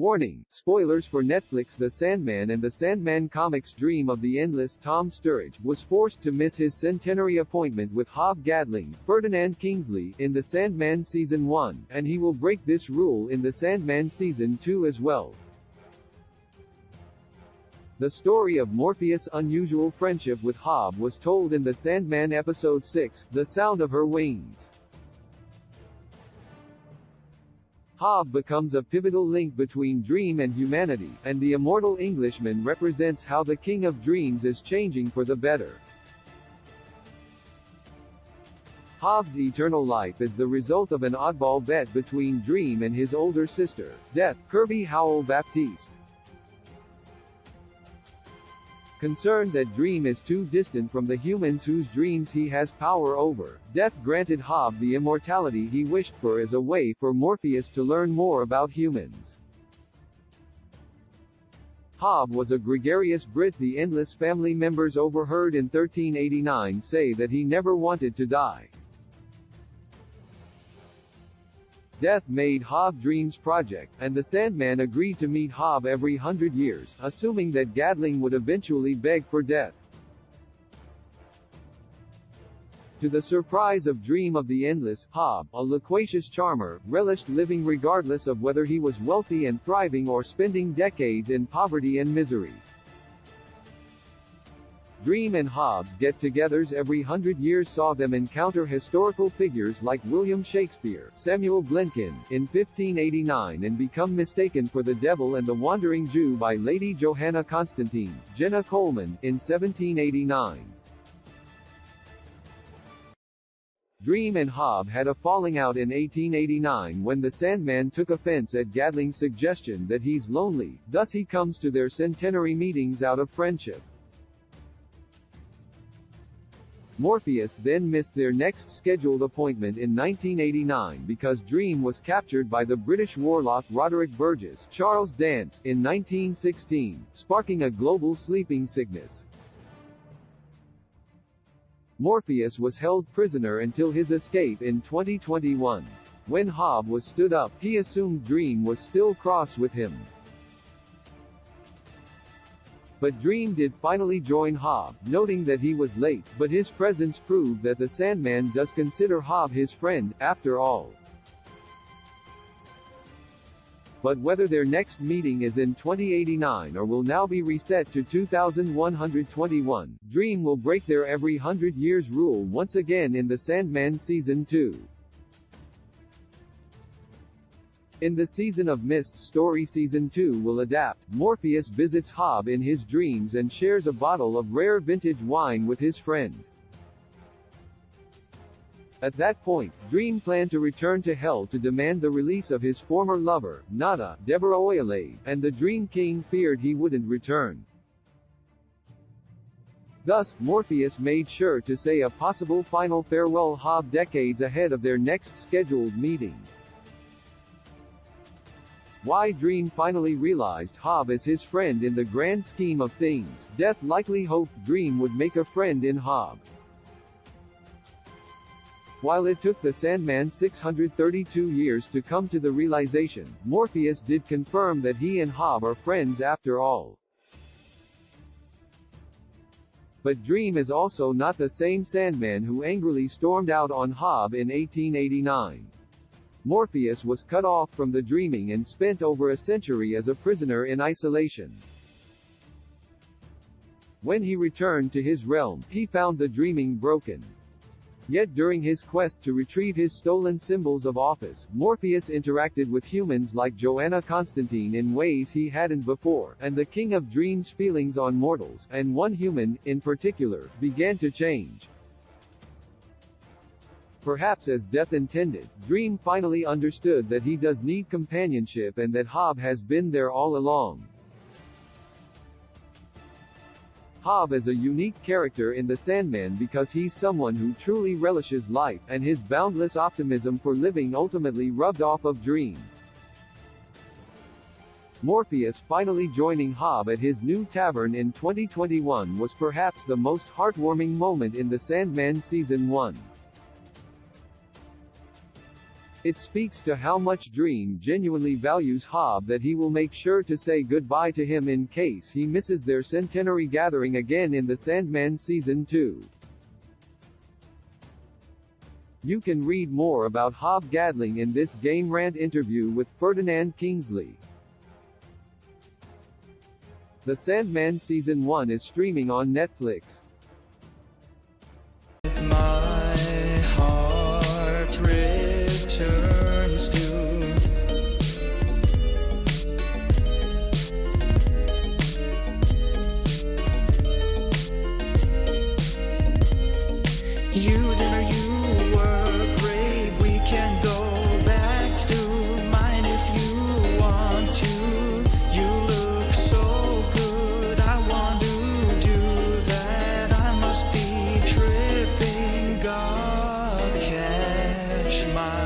Warning: spoilers for Netflix. The Sandman and the Sandman comics dream of the endless Tom Sturridge was forced to miss his centenary appointment with Hob Gadling, Ferdinand Kingsley, in the Sandman Season 1, and he will break this rule in the Sandman Season 2 as well. The story of Morpheus' unusual friendship with Hob was told in the Sandman Episode 6, The Sound of Her Wings. Hob becomes a pivotal link between dream and humanity, and the immortal Englishman represents how the King of Dreams is changing for the better. Hob's eternal life is the result of an oddball bet between Dream and his older sister, Death, Kirby Howell-Baptiste. Concerned that Dream is too distant from the humans whose dreams he has power over, Death granted Hob the immortality he wished for as a way for Morpheus to learn more about humans. Hob was a gregarious Brit. The Endless family members overheard in 1389 say that he never wanted to die. Death made Hob Dream's project, and the Sandman agreed to meet Hob every 100 years, assuming that Gadling would eventually beg for death. To the surprise of Dream of the Endless, Hob, a loquacious charmer, relished living regardless of whether he was wealthy and thriving or spending decades in poverty and misery. Dream and Hob's get-togethers every 100 years saw them encounter historical figures like William Shakespeare, Samuel Blenkin, in 1589 and become mistaken for the devil and the wandering Jew by Lady Johanna Constantine, Jenna Coleman, in 1789. Dream and Hob had a falling out in 1889 when the Sandman took offense at Gadling's suggestion that he's lonely, thus he comes to their centenary meetings out of friendship. Morpheus then missed their next scheduled appointment in 1989 because Dream was captured by the British warlock Roderick Burgess, Charles Dance, in 1916, sparking a global sleeping sickness. Morpheus was held prisoner until his escape in 2021. When Hob was stood up, he assumed Dream was still cross with him. But Dream did finally join Hob, noting that he was late, but his presence proved that the Sandman does consider Hob his friend, after all. But whether their next meeting is in 2089 or will now be reset to 2121, Dream will break their every 100 years rule once again in the Sandman Season 2. In the Season of Mist story, Season 2 will adapt. Morpheus visits Hob in his dreams and shares a bottle of rare vintage wine with his friend. At that point, Dream planned to return to Hell to demand the release of his former lover, Nada, Deborah Oyalade, and the Dream King feared he wouldn't return. Thus, Morpheus made sure to say a possible final farewell Hob decades ahead of their next scheduled meeting. Why Dream finally realized Hob as his friend in the grand scheme of things. Death likely hoped Dream would make a friend in Hob. While it took the Sandman 632 years to come to the realization, Morpheus did confirm that he and Hob are friends after all. But Dream is also not the same Sandman who angrily stormed out on Hob in 1889. Morpheus was cut off from the dreaming and spent over a century as a prisoner in isolation. When he returned to his realm, he found the dreaming broken. Yet during his quest to retrieve his stolen symbols of office, Morpheus interacted with humans like Johanna Constantine in ways he hadn't before, and the King of Dreams' feelings on mortals, and one human, in particular, began to change. Perhaps as Death intended, Dream finally understood that he does need companionship and that Hob has been there all along. Hob is a unique character in the Sandman because he's someone who truly relishes life, and his boundless optimism for living ultimately rubbed off of Dream. Morpheus finally joining Hob at his new tavern in 2021 was perhaps the most heartwarming moment in the Sandman Season 1. It speaks to how much Dream genuinely values Hob that he will make sure to say goodbye to him in case he misses their centenary gathering again in the Sandman Season 2. You can read more about Hob Gadling in this Game Rant interview with Ferdinand Kingsley. The Sandman Season 1 is streaming on Netflix. My heart returns to you. Dinner, you were great. We can go back to mine if you want to. You look so good. I want to do that. I must be tripping. God, catch my